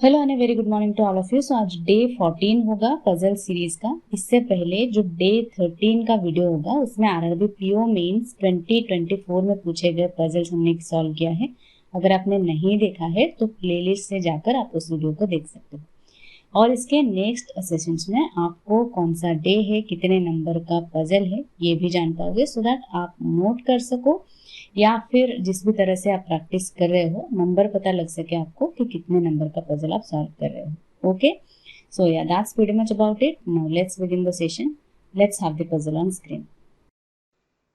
Hello and very good morning to all of you. So आज day 14 होगा puzzle series का। इससे पहले जो डे 13 का वीडियो होगा उसमें आरआरबी पीओ मेंस 2024 में पूछे गए पजल्स हमने सॉल्व किया है। अगर आपने नहीं देखा है तो प्लेलिस्ट से जाकर आप उस वीडियो को देख सकते हो। और इसके नेक्स्ट सेशंस में आपको कौन सा डे है, कितने नंबर का पजल है, ये भी जान पाओगे, सो दैट आप नोट कर सको या फिर जिस भी तरह से आप प्रैक्टिस कर रहे हो नंबर पता लग सके आपको कि कितने नंबर का पजल आप सॉल्व कर रहे हो। ओके, सो या that's pretty much about it. Now let's begin the session. Let's have the puzzle on screen.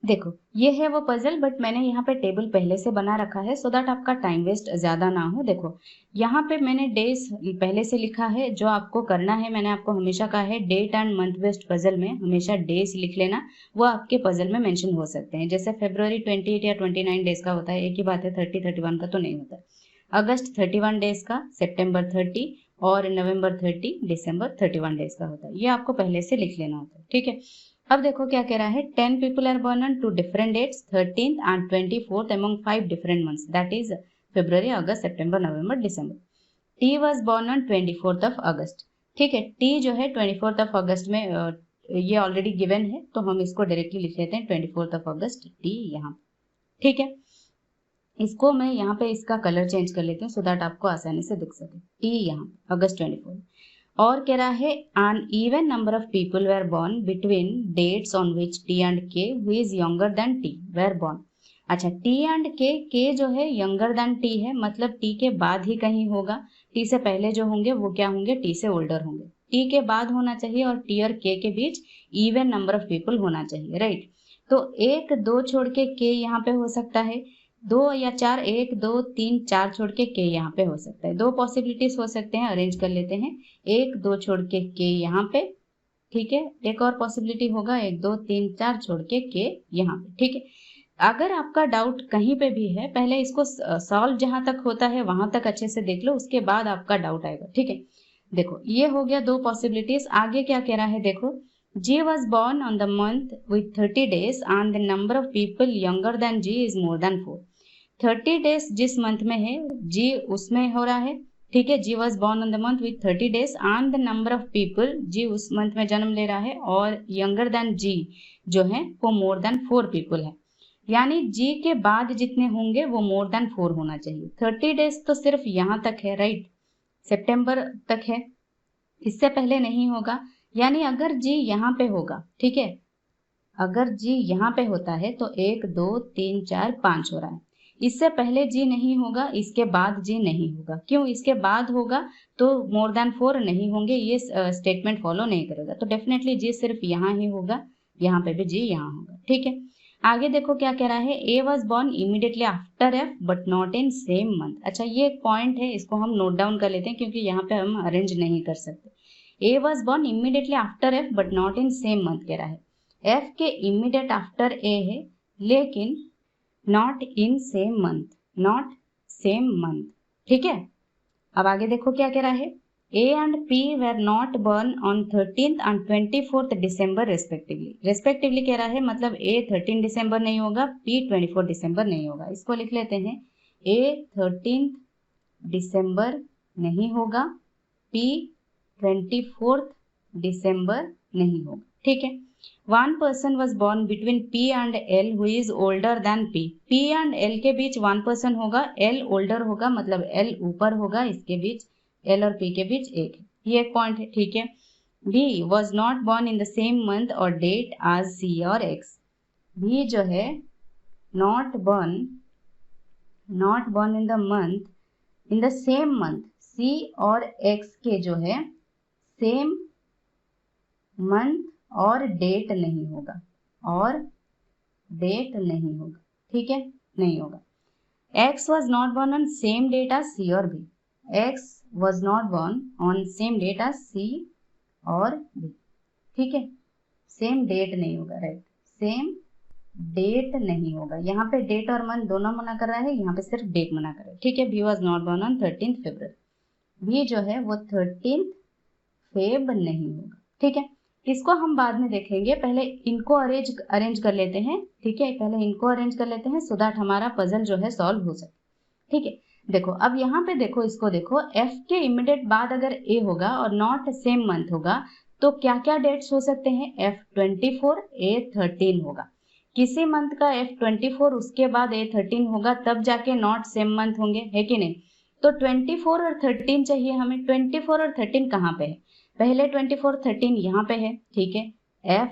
देखो ये है वो पजल, बट मैंने यहाँ पे टेबल पहले से बना रखा है सो दैट आपका टाइम वेस्ट ज्यादा ना हो। देखो यहाँ पे मैंने डेज पहले से लिखा है। जो आपको करना है, मैंने आपको हमेशा कहा है date and month based puzzle में हमेशा डेज लिख लेना, वो आपके पजल में मेंशन हो सकते हैं। जैसे फरवरी 28 या 29 डेज का होता है, एक ही बात है, 30-31 का तो नहीं होता। अगस्त 31 डेज का, सितंबर 30 और नवंबर 30, दिसंबर 31 डेज का होता है। ये आपको पहले से लिख लेना होता है, ठीक है। अब देखो क्या कह रहा है, 10 people are born on 2 different dates, 13th and 24th among 5 different months, that is February, August, September, November, December. T was born on 24th of August. ठीक है, T जो है 24th of August में ये ऑलरेडी गिवन है तो हम इसको डायरेक्टली लिख लेते हैं 24th of August T यहाँ। ठीक है, इसको मैं यहाँ पे इसका कलर चेंज कर लेती हूँ सो दैट आपको आसानी से दिख सके। T यहाँ अगस्त 24। और कह रहा है an even number of people were born between dates on which T and K who is younger than T were born. अच्छा, T and K जो है younger than T है, मतलब T के बाद ही कहीं होगा। T से पहले जो होंगे वो क्या होंगे, T से ओल्डर होंगे। T के बाद होना चाहिए और T और K के बीच इवन नंबर ऑफ पीपल होना चाहिए, राइट। तो एक दो छोड़ के K यहाँ पे हो सकता है, दो या चार, एक दो तीन चार छोड़ के के यहाँ पे हो सकता है। दो पॉसिबिलिटीज हो सकते हैं, अरेंज कर लेते हैं। एक दो छोड़ के यहाँ पे, ठीक है। एक और पॉसिबिलिटी होगा, एक दो तीन चार छोड़ के यहाँ पे, ठीक है। अगर आपका डाउट कहीं पे भी है, पहले इसको सॉल्व जहां तक होता है वहां तक अच्छे से देख लो, उसके बाद आपका डाउट आएगा, ठीक है। देखो ये हो गया दो पॉसिबिलिटीज। आगे क्या कह रहा है, देखो G was born on the month with 30 days and the number of people younger than G is more than 4. 30 days जिस मंथ में है, जी उसमें हो रहा है, ठीक है। G was born on the month with 30 days and the number of people, G उस मंथ में जन्म ले रहा है और यंगर देन जी जो है वो मोर देन 4 पीपल है। यानी जी के बाद जितने होंगे वो मोर देन 4 होना चाहिए। 30 डेज तो सिर्फ यहाँ तक है, राइट, सितंबर तक है, इससे पहले नहीं होगा। यानी अगर जी यहाँ पे होगा, ठीक है, अगर जी यहाँ पे होता है तो 1 2 3 4 5 हो रहा है। इससे पहले जी नहीं होगा, इसके बाद जी नहीं होगा। क्यों इसके बाद होगा, तो मोर देन 4 नहीं होंगे, ये स्टेटमेंट फॉलो नहीं करेगा। तो डेफिनेटली जी सिर्फ यहाँ ही होगा, यहाँ पे भी जी यहाँ होगा, ठीक है। आगे देखो क्या कह रहा है, ए was born immediately after F but not in same month. अच्छा, ये एक पॉइंट है, इसको हम नोट डाउन कर लेते हैं क्योंकि यहाँ पे हम अरेंज नहीं कर सकते। ए was born immediately after F but not in same month कह रहा है। एफ के इमीडिएट आफ्टर ए है लेकिन not in same month, not same month, ठीक है। अब आगे देखो क्या कह रहा है, A and P were not burn on 13th and 24th December respectively. Respectively कह रहा है, मतलब ए 13 दिसंबर नहीं होगा, पी 24 दिसंबर नहीं होगा। इसको लिख लेते हैं, ए 13th दिसंबर नहीं होगा, पी 24th दिसंबर नहीं होगा, ठीक है। One person was born between P and L who is older than P. P and L के बीच one person होगा, L older होगा, मतलब L ऊपर होगा, इसके बीच L और P के बीच एक है, ये एक पॉइंट है, ठीक है। B was not born in the same month or date as C or X. B जो है not born in the month, in the same month, C और X के जो है same month और डेट नहीं होगा, और डेट नहीं होगा, ठीक है, नहीं होगा। X was not born on same date as C और B. X was not born on same date as C और B, ठीक है। सेम डेट नहीं होगा, राइट, सेम डेट नहीं होगा। यहाँ पे डेट और मंथ दोनों मना कर रहा है, यहाँ पे सिर्फ डेट मना कर रहा है, ठीक है। B was not born on 13th February. B जो है वो 13th फेब नहीं होगा, ठीक है। इसको हम बाद में देखेंगे, पहले इनको अरेंज कर लेते हैं, ठीक है। पहले इनको अरेंज कर लेते हैं सो दैट हमारा पजल जो है सॉल्व हो सके, ठीक है। देखो अब यहाँ पे देखो, इसको देखो, एफ के इमीडिएट बाद अगर ए होगा और नॉट सेम मंथ होगा तो क्या क्या डेट्स हो सकते हैं, F24 A13 होगा। किसी मंथ का F24 उसके बाद A13 होगा तब जाके नॉट सेम मंथ होंगे, है कि नहीं। तो 24 और 13 चाहिए हमें। 24 और 13 कहाँ पे है, पहले 24 13 यहाँ पे है, ठीक है, F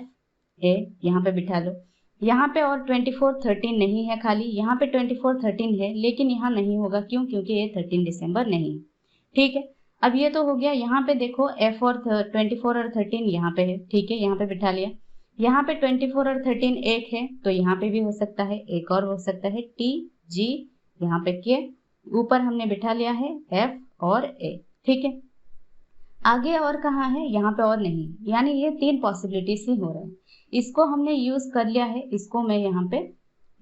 A यहाँ पे बिठा लो। यहाँ पे और 24 13 नहीं है, खाली यहाँ पे 24 13 है, लेकिन यहाँ नहीं होगा, क्यों, क्योंकि ये 13 दिसंबर नहीं है, ठीक है। अब ये तो हो गया। यहाँ पे देखो F और 24 और 13 यहाँ पे है, ठीक है, यहाँ पे बिठा लिया। यहाँ पे 24 और 13 एक है तो यहाँ पे भी हो सकता है, एक और हो सकता है TG, यहाँ पे के ऊपर हमने बिठा लिया है F और A, ठीक है। आगे और कहाँ है, यहाँ पे और नहीं, यानी ये 3 पॉसिबिलिटीज ही हो रहे हैं। इसको हमने यूज कर लिया है, इसको मैं यहाँ पे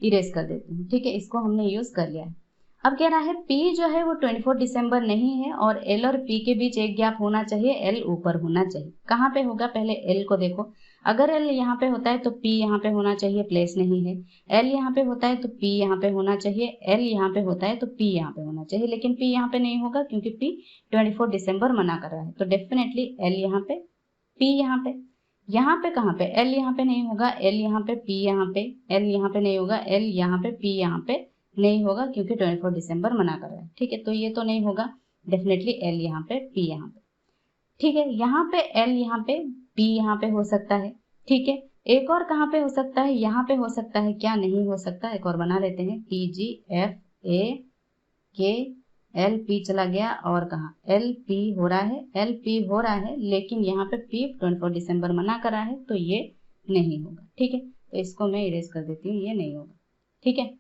इरेज कर देती हूँ, ठीक है, इसको हमने यूज कर लिया है। अब कह रहा है P जो है वो 24 दिसंबर नहीं है और L और P के बीच एक गैप होना चाहिए, L ऊपर होना चाहिए। कहाँ पे होगा, पहले L को देखो, अगर L यहाँ पे होता है तो P यहाँ पे होना चाहिए, प्लेस नहीं है। L यहाँ पे होता है तो P यहाँ पे होना चाहिए, L यहाँ पे होता है तो P यहाँ पे होना चाहिए, लेकिन P यहाँ पे नहीं होगा क्योंकि P 24 दिसंबर मना कर रहा है, तो डेफिनेटली L यहाँ पे, P यहाँ पे। यहाँ पे कहाँ पे, L यहाँ पे नहीं होगा, L यहाँ पे, P यहाँ पे, L यहाँ पे नहीं होगा, L यहाँ पे, P यहाँ पे नहीं होगा क्योंकि 24 दिसंबर मना कर रहा है, ठीक है, तो ये तो नहीं होगा, डेफिनेटली L यहाँ पे, P यहाँ पे, ठीक है। यहाँ पे L यहाँ पे, P यहाँ पे हो सकता है, ठीक है। एक और कहाँ पे हो सकता है, यहाँ पे हो सकता है, क्या नहीं हो सकता, एक और बना लेते हैं, TG F A K L P चला गया, और कहाँ L P हो रहा है, L P हो रहा है, लेकिन यहाँ पे P 24 दिसंबर मना कर रहा है तो ये नहीं होगा, ठीक है, तो इसको मैं इरेज कर देती हूँ, ये नहीं होगा, ठीक है।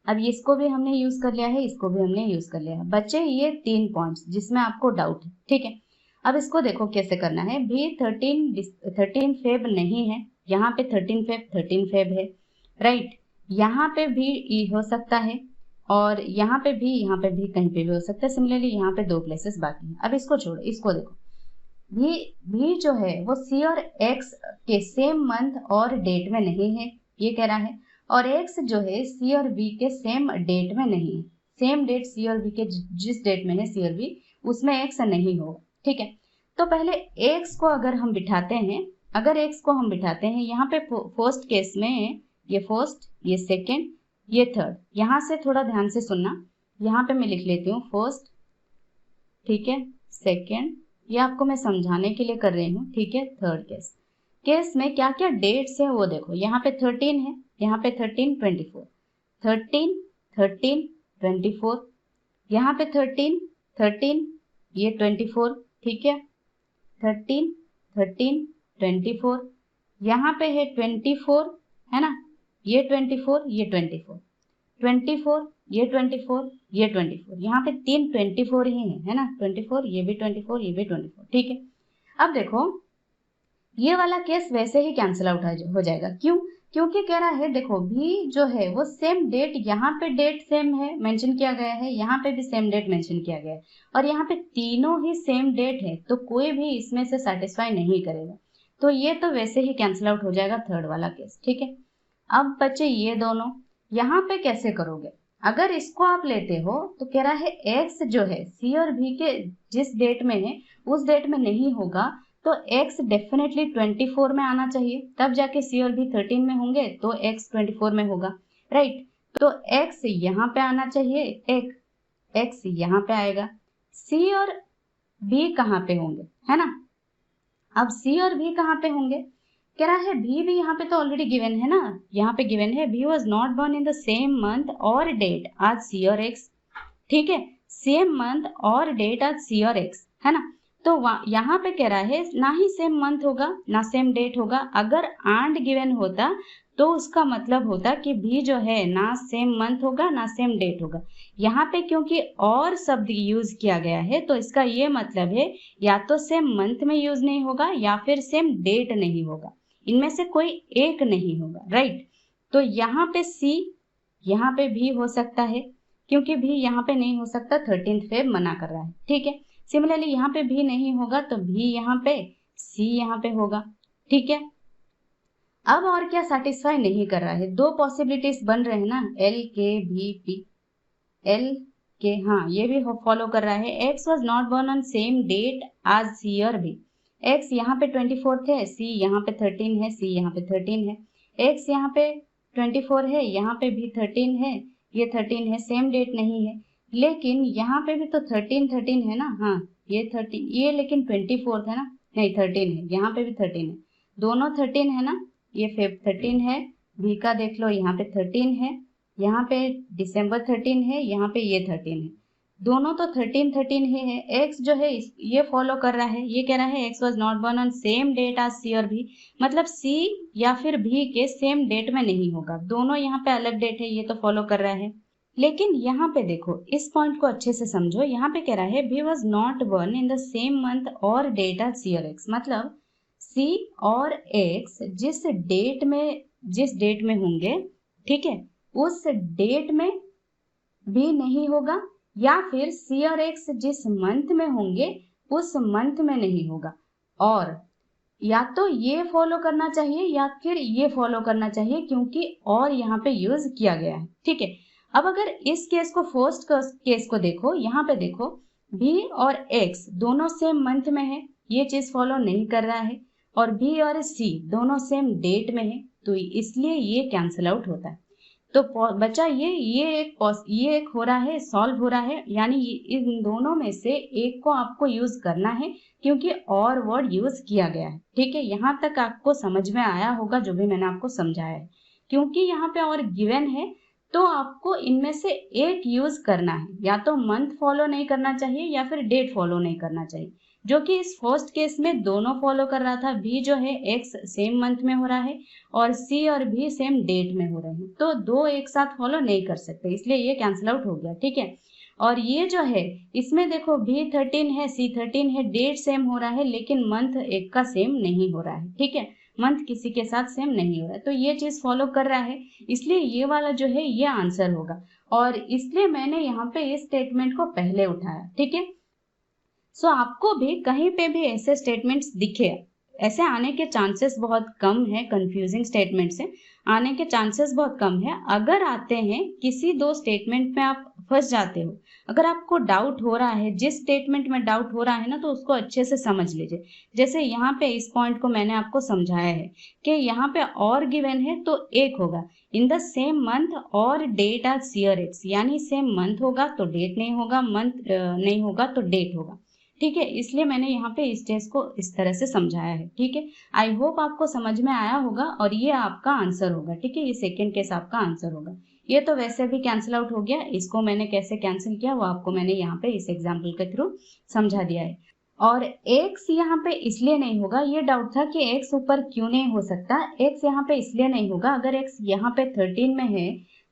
अब इसको भी हमने यूज कर लिया है, इसको भी हमने यूज कर लिया है, बच्चे ये 3 पॉइंट्स जिसमें आपको डाउट है, ठीक है। अब इसको देखो कैसे करना है, भी 13 फेब नहीं है, यहाँ पे 13 फेब है, राइट, यहाँ पे भी हो सकता है, और यहाँ पे भी कहीं पे भी हो सकता है। सिमिलरली यहाँ पे 2 प्लेसेस बाकी हैं। अब इसको छोड़ो, इसको देखो, भी जो है वो C और X के सेम मंथ और डेट में नहीं है, ये कह रहा है, और X जो है C और B के सेम डेट में नहीं है। सेम डेट C और B के जिस डेट में है C और B, उसमें X नहीं होगा, ठीक है। तो पहले X को अगर हम बिठाते हैं, यहाँ पे फर्स्ट केस में ये फर्स्ट, ये सेकेंड, ये थर्ड, यहाँ से थोड़ा ध्यान से सुनना, यहाँ पे मैं लिख लेती हूँ फर्स्ट, ठीक है, सेकेंड, ये आपको मैं समझाने के लिए कर रही हूँ, ठीक है। थर्ड केस में क्या क्या डेट्स है वो देखो, यहाँ पे 13 है, यहाँ पे 13 24, 13 24, यहाँ पे 13 ये 24, ठीक है, 13 24, यहाँ पे है 24, है ना, ये 24 ये 24 ये 24 ये 24, यहाँ पे 3 24 ही है ना, 24, ये भी 24, ये भी 24, ठीक है। अब देखो ये वाला केस वैसे ही कैंसिल आउट हो जाएगा, क्यों, क्योंकि कह रहा है देखो भी जो है वो सेम डेट, यहाँ पे डेट सेम है, मेंशन किया गया है, यहाँ पे भी सेम डेट मेंशन किया गया है, और यहाँ पे तीनों ही सेम डेट है, तो कोई भी इसमें से सेटिस्फाई नहीं करेगा, तो ये तो वैसे ही कैंसिल आउट हो जाएगा थर्ड वाला केस, ठीक है। अब बच्चे ये दोनों यहाँ पे कैसे करोगे, अगर इसको आप लेते हो तो कह रहा है X जो है C और B के जिस डेट में है उस डेट में नहीं होगा, तो X डेफिनेटली 24 में आना चाहिए, तब जाके C और B 13 में होंगे तो X 24 में होगा, राइट। तो X यहाँ पे आना चाहिए, X यहाँ पे आएगा, C और B कहाँ पे होंगे, है ना। अब C और B कहाँ पे होंगे, कह रहा है भी यहाँ पे तो ऑलरेडी गिवन है ना, यहाँ पे गिवन है B was not born in the same month और डेट आज C और X, ठीक है, सेम मंथ और डेट आज C और X, है ना। तो यहाँ पे कह रहा है ना ही सेम मंथ होगा ना सेम डेट होगा, अगर एंड गिवन होता तो उसका मतलब होता कि भी जो है ना सेम मंथ होगा ना सेम डेट होगा। यहाँ पे क्योंकि और शब्द यूज किया गया है तो इसका ये मतलब है या तो सेम मंथ में यूज नहीं होगा या फिर सेम डेट नहीं होगा, इनमें से कोई एक नहीं होगा, राइट। तो यहाँ पे C, यहाँ पे भी हो सकता है, क्योंकि भी यहाँ पे नहीं हो सकता, 13 फेब मना कर रहा है, ठीक है। सिमिलरली यहाँ पे भी नहीं होगा तो भी यहाँ पे, C यहाँ पे होगा, ठीक है। अब और क्या सेटिस्फाई नहीं कर रहा है, 2 पॉसिबिलिटीज बन रहे हैं ना, L K B P, L कि हाँ ये भी फॉलो कर रहा है। X was not born on same date as C और बी। एक्स यहाँ पे 24 है, सी यहाँ पे 13 है, सी यहाँ पे 13 है। एक्स यहाँ पे 24 है, यहाँ पे भी 13 है, ये 13 है, सेम डेट नहीं है। लेकिन यहाँ पे भी तो 13 है ना, हाँ ये 13, ये लेकिन 24 है ना, नहीं 13 है, यहाँ पे भी 13 है, दोनों 13 है ना। ये फेब 13 है, बी का देख लो यहाँ पे 13 है, यहाँ पे दिसंबर 13 है, यहाँ पे ये 13 है, दोनों तो 13 ही है। एक्स जो है ये फॉलो कर रहा है, ये कह रहा है X was not born on same date as C और भी, मतलब सी या फिर भी के सेम डेट में नहीं होगा, दोनों यहाँ पे अलग डेट है, ये तो फॉलो कर रहा है। लेकिन यहाँ पे देखो, इस पॉइंट को अच्छे से समझो, यहाँ पे कह रहा है B was not born in the same month और डेट एज सी और एक्स, मतलब सी और एक्स जिस डेट में होंगे, ठीक है, उस डेट में भी नहीं होगा, या फिर सी और एक्स जिस मंथ में होंगे उस मंथ में नहीं होगा। और या तो ये फॉलो करना चाहिए या फिर ये फॉलो करना चाहिए, क्योंकि और यहाँ पे यूज किया गया है, ठीक है। अब अगर इस केस को, फर्स्ट केस को देखो, यहाँ पे देखो बी और एक्स दोनों सेम मंथ में है, ये चीज फॉलो नहीं कर रहा है, और बी और सी दोनों सेम डेट में है, तो इसलिए ये कैंसिल आउट होता है। तो बच्चा ये एक हो रहा है, सॉल्व हो रहा है, यानी इन दोनों में से एक को आपको यूज करना है, क्योंकि और वर्ड यूज किया गया है, ठीक है। यहाँ तक आपको समझ में आया होगा जो भी मैंने आपको समझाया है। क्योंकि यहाँ पे और गिवन है तो आपको इनमें से एक यूज करना है, या तो मंथ फॉलो नहीं करना चाहिए या फिर डेट फॉलो नहीं करना चाहिए, जो कि इस फर्स्ट केस में दोनों फॉलो कर रहा था। बी जो है एक्स सेम मंथ में हो रहा है और सी और भी सेम डेट में हो रहे हैं, तो दो एक साथ फॉलो नहीं कर सकते, इसलिए ये कैंसिल आउट हो गया, ठीक है। और ये जो है इसमें देखो बी 13 है, सी 13 है, डेट सेम हो रहा है, लेकिन मंथ एक का सेम नहीं हो रहा है, ठीक है, मंथ किसी के साथ सेम नहीं हो रहा है, तो ये चीज फॉलो कर रहा है, इसलिए ये वाला जो है ये आंसर होगा। और इसलिए मैंने यहाँ पे इस स्टेटमेंट को पहले उठाया, ठीक है। सो आपको भी कहीं पे भी ऐसे स्टेटमेंट्स दिखे, ऐसे आने के चांसेस बहुत कम है, कंफ्यूजिंग स्टेटमेंट से आने के चांसेस बहुत कम है। अगर आते हैं, किसी दो स्टेटमेंट में आप फंस जाते हो, अगर आपको डाउट हो रहा है, जिस स्टेटमेंट में डाउट हो रहा है ना, तो उसको अच्छे से समझ लीजिए। जैसे यहाँ पे इस पॉइंट को मैंने आपको समझाया है कि यहाँ पे और गिवन है तो एक होगा, इन द सेम मंथ और डेट एज सी और एक्स, यानी सेम मंथ होगा तो डेट नहीं होगा, मंथ नहीं होगा तो डेट होगा, ठीक है। इसलिए मैंने यहाँ पे इस टेस्ट को इस तरह से समझाया है, ठीक है। आई होप आपको समझ में आया होगा, और ये आपका आंसर होगा, ठीक है, ये सेकेंड केस आपका आंसर होगा। ये तो वैसे भी कैंसिल आउट हो गया, इसको मैंने कैसे कैंसिल किया वो आपको मैंने यहाँ पे इस एग्जाम्पल के थ्रू समझा दिया है। और एक्स यहाँ पे इसलिए नहीं होगा, ये डाउट था कि एक्स ऊपर क्यों नहीं हो सकता, एक्स यहाँ पे इसलिए नहीं होगा, अगर एक्स यहाँ पे 13 में है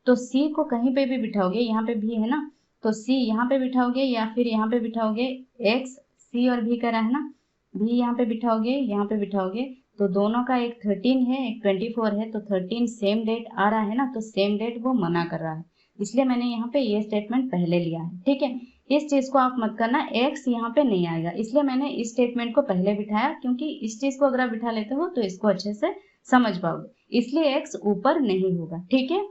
तो सी को कहीं पे भी बिठाओगे, यहाँ पे भी है ना, तो सी यहाँ पे बिठाओगे या फिर यहाँ पे बिठाओगे, एक्स सी और भी करा है ना, भी यहाँ पे बिठाओगे, यहाँ पे बिठाओगे, तो दोनों का एक 13 है एक 24 है, तो 13 सेम डेट आ रहा है ना, तो सेम डेट वो मना कर रहा है, इसलिए मैंने यहाँ पे ये स्टेटमेंट पहले लिया है, ठीक है। इस चीज को आप मत करना, एक्स यहाँ पे नहीं आएगा, इसलिए मैंने इस स्टेटमेंट को पहले बिठाया, क्योंकि इस चीज को अगर आप बिठा लेते हो तो इसको अच्छे से समझ पाओगे, इसलिए एक्स ऊपर नहीं होगा, ठीक है।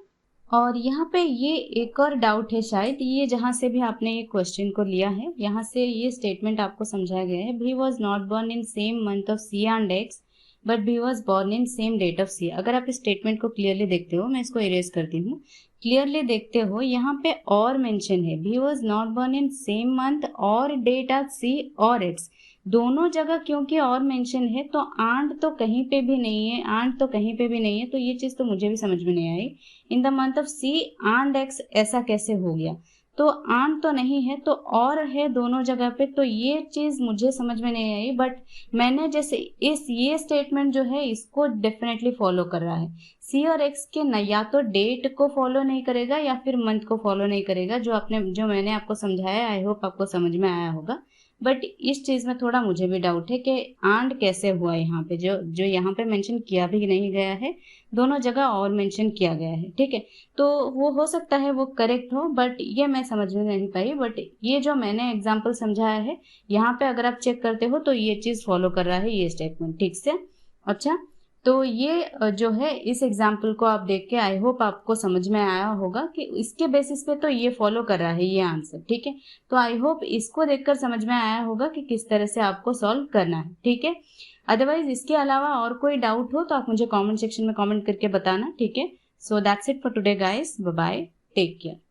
और यहाँ पे ये एक और डाउट है, शायद ये जहाँ से भी आपने ये क्वेश्चन को लिया है, यहाँ से ये स्टेटमेंट आपको समझाया गया है, B was not born in same month of C and X but B was born in same date of C. अगर आप इस स्टेटमेंट को क्लियरली देखते हो, मैं इसको इरेज करती हूँ, क्लियरली देखते हो, यहाँ पे और मेंशन है, B was not born in same month और डेट ऑफ सी और एक्स, दोनों जगह क्योंकि और मेंशन है, तो आंट तो कहीं पे भी नहीं है, आंट तो कहीं पे भी नहीं है, तो ये चीज तो मुझे भी समझ में नहीं आई, in the month of C and X ऐसा कैसे हो गया, तो आंट तो नहीं है तो और है दोनों जगह पे, तो ये चीज मुझे समझ में नहीं आई। बट मैंने जैसे ये स्टेटमेंट जो है इसको डेफिनेटली फॉलो कर रहा है, सी और एक्स के न, या तो डेट को फॉलो नहीं करेगा या फिर मंथ को फॉलो नहीं करेगा, जो मैंने आपको समझाया, आई होप आपको समझ में आया होगा। बट इस चीज में थोड़ा मुझे भी डाउट है कि आंड कैसे हुआ यहाँ पे, जो यहाँ पे मेंशन किया भी नहीं गया है, दोनों जगह और मेंशन किया गया है, ठीक है। तो वो हो सकता है वो करेक्ट हो, बट ये मैं समझ में नहीं पाई। बट ये जो मैंने एग्जाम्पल समझाया है, यहाँ पे अगर आप चेक करते हो तो ये चीज फॉलो कर रहा है ये स्टेटमेंट, ठीक से। अच्छा, तो ये जो है इस एग्जाम्पल को आप देख के आई होप आपको समझ में आया होगा कि इसके बेसिस पे तो ये फॉलो कर रहा है ये आंसर, ठीक है। तो आई होप इसको देखकर समझ में आया होगा कि किस तरह से आपको सॉल्व करना है, ठीक है। अदरवाइज इसके अलावा और कोई डाउट हो तो आप मुझे कमेंट सेक्शन में कमेंट करके बताना, ठीक है। So that's it for today guys, bye bye, take care.